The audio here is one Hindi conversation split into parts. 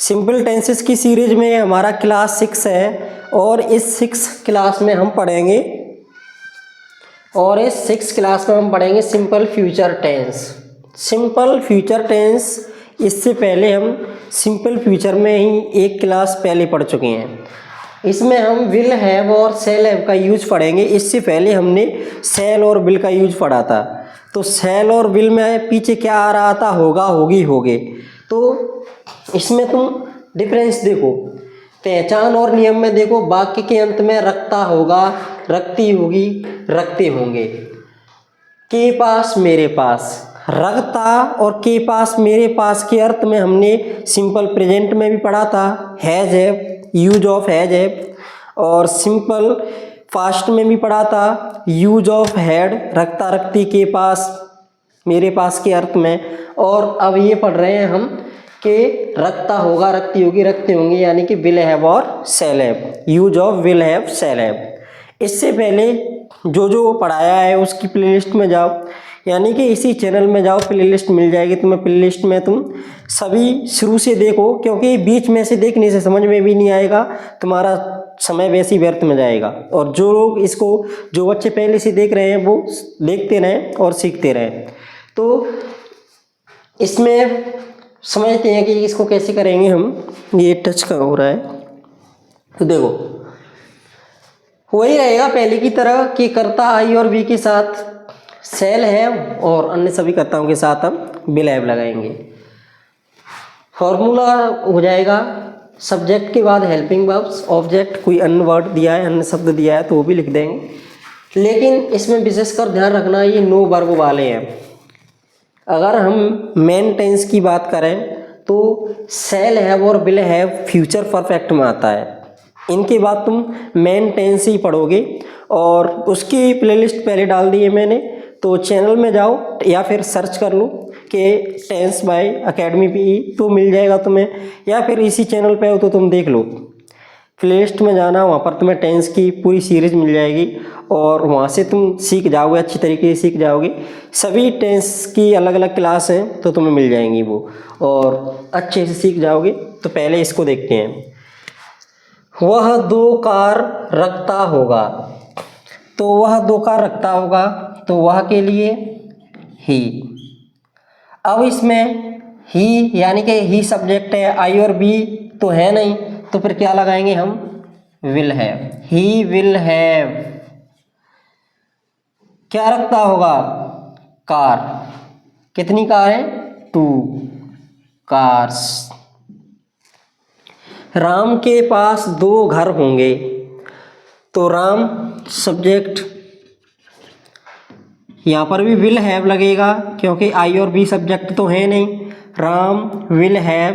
सिंपल टेंसेस की सीरीज में हमारा क्लास 6 है और इस 6 क्लास में हम पढ़ेंगे simple future tense. Simple future tense इससे पहले हम सिंपल फ्यूचर में ही एक क्लास पहले पढ़ चुके हैं। इसमें हम विल हैव और शैल हैव का यूज पढ़ेंगे। इससे पहले हमने शैल और विल का यूज पढ़ा था। तो शैल और विल में पीछे क्या आ रहा था, होगा, होगी, होगे। तो इसमें तुम डिफरेंस देखो, पहचान और नियम में देखो, वाक्य के अंत में रखता होगा, रखती होगी, रखते होंगे। के पास, मेरे पास, रखता और के पास मेरे पास के अर्थ में हमने सिंपल प्रेजेंट में भी पढ़ा था, has have, use of has have, और सिंपल पास्ट में भी पढ़ा था, यूज ऑफ हैड, रखता रखती के पास मेरे पास के अर्थ में। और अब ये पढ़ रहे हैं हम कि रखता होगा, रखती होगी, रखते होंगे, यानी कि विल हैव और shall have, use of will have, shall have. इससे पहले जो पढ़ाया है उसकी प्लेलिस्ट में जाओ, यानी कि इसी चैनल में जाओ, प्लेलिस्ट मिल जाएगी तुम्हें। प्लेलिस्ट में तुम सभी शुरू से देखो, क्योंकि बीच में से देखने से समझ में भी नहीं आएगा, तुम्हारा समय वैसे ही व्यर्थ में जाएगा। और जो लोग इसको, जो बच्चे पहले से देख रहे हैं वो देखते रहें और सीखते रहें। तो इसमें समझते हैं कि इसको कैसे करेंगे हम। ये टच का हो रहा है, तो देखो वही रहेगा पहले की तरह कि कर्ता आई और वी के साथ शैल हैव और अन्य सभी कर्ताओं के साथ हम विल हैव लगाएंगे। फॉर्मूला हो जाएगा सब्जेक्ट के बाद हेल्पिंग वर्ब्स, ऑब्जेक्ट, कोई अन्य वर्ड दिया है, अन्य शब्द दिया है तो वो भी लिख देंगे। लेकिन इसमें विशेषकर ध्यान रखना ये नो वर्ब वाले हैं। अगर हम मेन टेंस की बात करें तो शैल हैव और विल हैव फ्यूचर परफेक्ट में आता है। इनके बाद तुम मेन टेंस ही पढ़ोगे और उसकी प्लेलिस्ट पहले डाल दी है मैंने, तो चैनल में जाओ या फिर सर्च कर लो कि टेंस बाय अकेडमी पीई, तो मिल जाएगा तुम्हें। या फिर इसी चैनल पे हो तो तुम देख लो, प्लेलिस्ट में जाना, वहाँ पर तुम्हें टेंस की पूरी सीरीज मिल जाएगी और वहाँ से तुम सीख जाओगे, अच्छी तरीके से सीख जाओगे। सभी टेंस की अलग अलग क्लास हैं तो तुम्हें मिल जाएंगी वो, और अच्छे से सीख जाओगे। तो पहले इसको देखते हैं। वह 2 कार रखता होगा, तो वह 2 कार रखता होगा, तो वह के लिए ही। अब इसमें ही यानी कि ही सब्जेक्ट है, आई और बी तो है नहीं, तो फिर क्या लगाएंगे हम, will have. He will have क्या रखता होगा, कार। कितनी कार है, 2 कार्स। राम के पास 2 घर होंगे, तो राम सब्जेक्ट, यहाँ पर भी विल हैव लगेगा क्योंकि आई और बी सब्जेक्ट तो है नहीं। राम विल हैव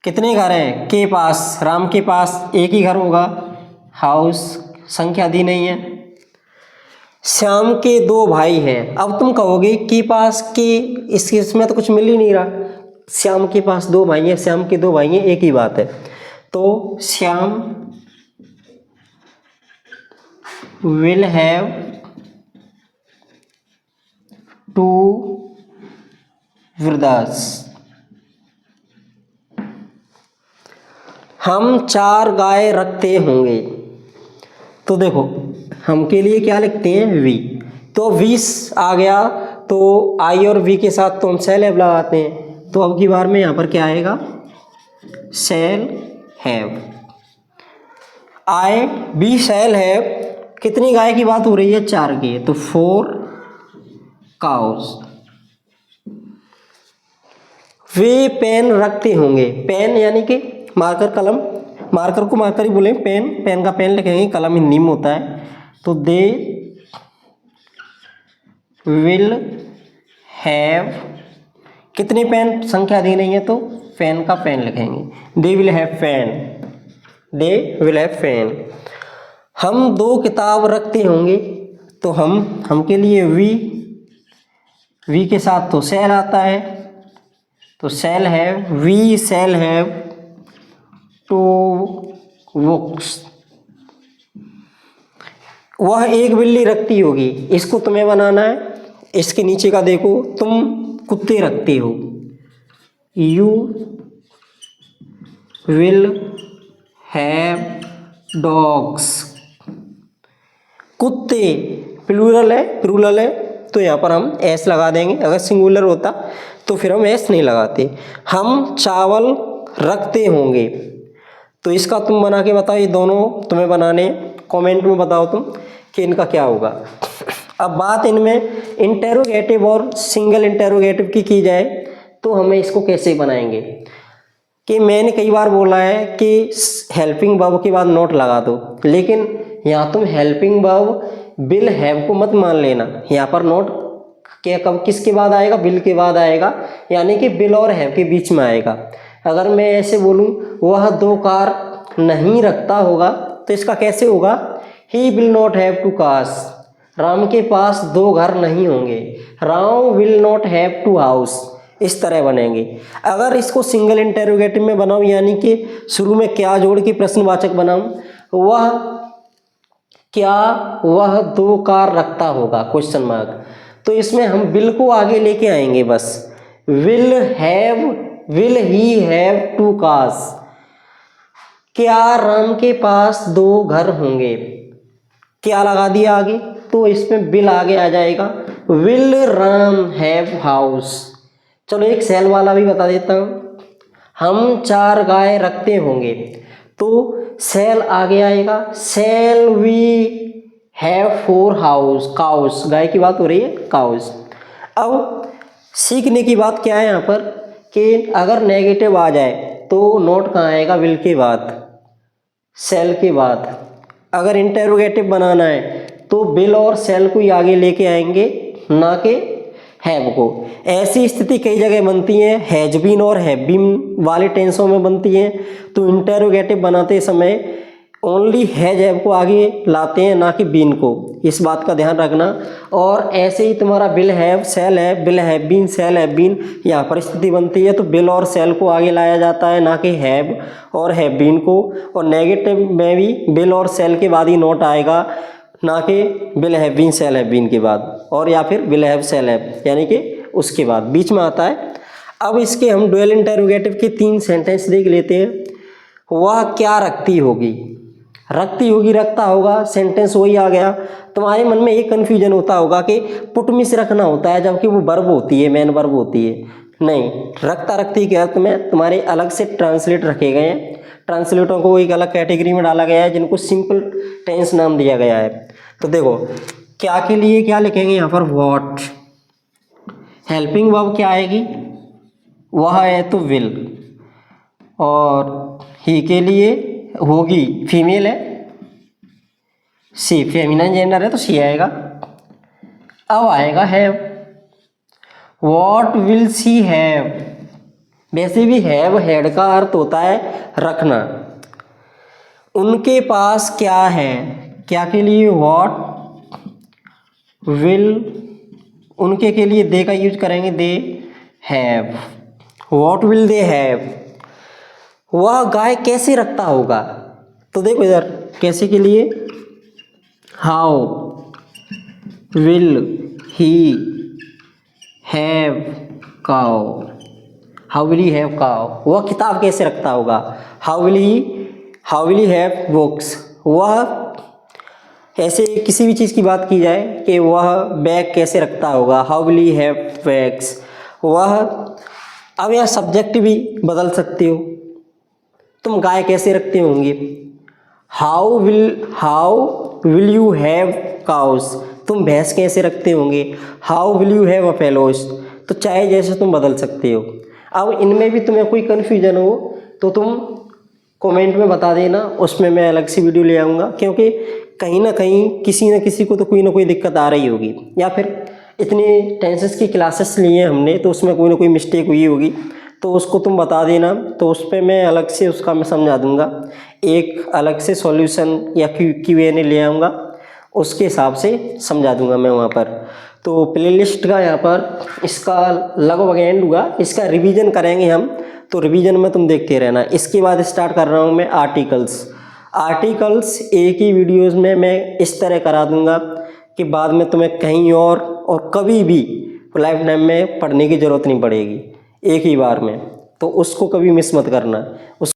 कितने घर हैं, के पास, राम के पास एक ही घर होगा, हाउस, संख्या दी नहीं है। श्याम के 2 भाई हैं। अब तुम कहोगे के पास के, इसमें तो कुछ मिल ही नहीं रहा। श्याम के पास 2 भाई हैं, श्याम के 2 भाई हैं, एक ही बात है। तो श्याम विल हैव 2 ब्रदर्स। हम 4 गाय रखते होंगे, तो देखो हम के लिए क्या लिखते हैं, वी। तो 20 आ गया, तो आई और वी के साथ तो हम शैल हैव लगाते हैं। तो अब की बार में यहाँ पर क्या आएगा, shall have. I be shall have, कितनी गाय की बात हो रही है, 4 की, तो 4 काउस। वे पेन रखते होंगे, पेन यानी कि मार्कर, कलम, मार्कर को मार्कर ही बोलें, पेन, पेन का पेन लिखेंगे, कलम हिंदी में होता है। तो दे विल हैव, कितने पेन, संख्या दी नहीं है तो पेन का पेन लिखेंगे, they will have pen, they will have pen. हम 2 किताब रखते होंगे, तो हम के लिए वी के साथ तो शैल आता है, तो shall have, we shall have 2 books. वह 1 बिल्ली रखती होगी, इसको तुम्हें बनाना है। इसके नीचे का देखो, तुम कुत्ते रखते हो, यू विल हैव डॉग्स। कुत्ते प्लूरल है तो यहाँ पर हम एस लगा देंगे। अगर सिंगुलर होता तो फिर हम एस नहीं लगाते। हम चावल रखते होंगे, तो इसका तुम बना के बताओ। ये दोनों तुम्हें बनाने, कमेंट में बताओ तुम कि इनका क्या होगा। अब बात इनमें इंटेरोगेटिव और सिंगल इंटेरोगेटिव की जाए तो हमें इसको कैसे बनाएंगे कि मैंने कई बार बोला है कि हेल्पिंग वर्ब के बाद नोट लगा दो, लेकिन यहाँ तुम हेल्पिंग वर्ब विल हैव को मत मान लेना। यहाँ पर नोट क्या कब किसके बाद आएगा? विल के बाद आएगा, यानी कि विल और हैव के बीच में आएगा। अगर मैं ऐसे बोलूँ वह 2 कार नहीं रखता होगा तो इसका कैसे होगा? He will not have 2 cars. Ram के पास 2 घर नहीं होंगे। Ram will not have 2 house. इस तरह बनेंगे। अगर इसको सिंगल इंटेरोगेटिव में बनाऊं, यानी कि शुरू में क्या जोड़ के प्रश्नवाचक बनाऊं, वह 2 कार रखता होगा क्वेश्चन मार्क, तो इसमें हम विल को आगे लेके आएंगे बस। Will he have 2 cars. क्या राम के पास 2 घर होंगे? क्या लगा दिया आगे, तो इसमें विल आगे आ जाएगा। Will Ram have house. चलो एक सेल वाला भी बता देता हूँ। हम 4 गाय रखते होंगे, तो सेल आगे आएगा। Cell we have 4 cows. गाय की बात हो रही है, काउस। अब सीखने की बात क्या है यहाँ पर कि अगर नेगेटिव आ जाए तो नोट कहाँ आएगा? विल के बाद, सेल के बाद। अगर इंटेरोगेटिव बनाना है तो विल और सेल को ही आगे लेके आएंगे, ना कि हैव को। ऐसी स्थिति कई जगह बनती है, हैज बीन और हैव बीन वाले टेंसों में बनती है, तो इंटेरोगेटिव बनाते समय ओनली हैज हैव को आगे लाते हैं, ना कि बीन को। इस बात का ध्यान रखना। और ऐसे ही तुम्हारा विल हैव सेल है, will have been shall have been, यहाँ पर स्थिति बनती है तो विल और सेल को आगे लाया जाता है, ना कि हैव और हैव बीन को। और नेगेटिव में भी विल और सेल के बाद ही नोट आएगा, ना कि will have been shall have been के बाद, और या फिर विल हैव सेल हैव यानी कि उसके बाद बीच में आता है। अब इसके हम डुअल इंटेरोगेटिव के 3 सेंटेंस देख लेते हैं। वह क्या रखती होगी? रखती होगी, रखता होगा, सेंटेंस वही आ गया। तुम्हारे मन में एक कन्फ्यूजन होता होगा कि पुट में से रखना होता है, जबकि वो वर्ब होती है, मेन वर्ब होती है। नहीं, रखता रखती के अर्थ में तुम्हारे अलग से ट्रांसलेट रखे गए हैं। ट्रांसलेटों को एक अलग कैटेगरी में डाला गया है, जिनको सिंपल टेंस नाम दिया गया है। तो देखो क्या के लिए क्या लिखेंगे यहाँ पर? व्हाट। हेल्पिंग वर्ब क्या आएगी? वह है तो विल। और ही के लिए होगी, फीमेल है, सी। फेमिनिन जेंडर है तो सी आएगा। अब आएगा have. What will see have? वैसे भी हैव हैड का अर्थ होता है रखना। उनके पास क्या है? क्या के लिए? व्हाट विल, उनके के लिए दे का यूज करेंगे, they have. What will they have? वह गाय कैसे रखता होगा? तो देखो इधर कैसे के लिए, how will he have cow. How will he have cow. वह किताब कैसे रखता होगा? How will he have books. वह ऐसे किसी भी चीज़ की बात की जाए कि वह बैग कैसे रखता होगा, how will he have bags. वह, अब यह सब्जेक्ट भी बदल सकते हो, तुम गाय कैसे रखते होंगे? How will you have cows. तुम भैंस कैसे रखते होंगे? How will you have a fellows. तो चाहे जैसे तुम बदल सकते हो। अब इनमें भी तुम्हें कोई कन्फ्यूजन हो तो तुम कमेंट में बता देना, उसमें मैं अलग से वीडियो ले आऊँगा, क्योंकि कहीं ना कहीं किसी न किसी को तो कोई ना कोई दिक्कत आ रही होगी, या फिर इतने टेंसेस की क्लासेस लिए हमने तो उसमें कोई ना कोई मिस्टेक हुई होगी, तो उसको तुम बता देना। तो उस पर मैं अलग से उसका मैं समझा दूंगा, एक अलग से सॉल्यूशन या Q&A ले आऊँगा, उसके हिसाब से समझा दूंगा मैं वहाँ पर। तो प्लेलिस्ट का यहाँ पर इसका लगभग एंड हुआ, इसका रिवीजन करेंगे हम, तो रिवीजन में तुम देखते रहना। इसके बाद स्टार्ट कर रहा हूँ मैं आर्टिकल्स एक ही वीडियोज़ में मैं इस तरह करा दूँगा कि बाद में तुम्हें कहीं और कभी भी लाइफ टाइम में पढ़ने की ज़रूरत नहीं पड़ेगी, एक ही बार में। तो उसको कभी मिस मत करना।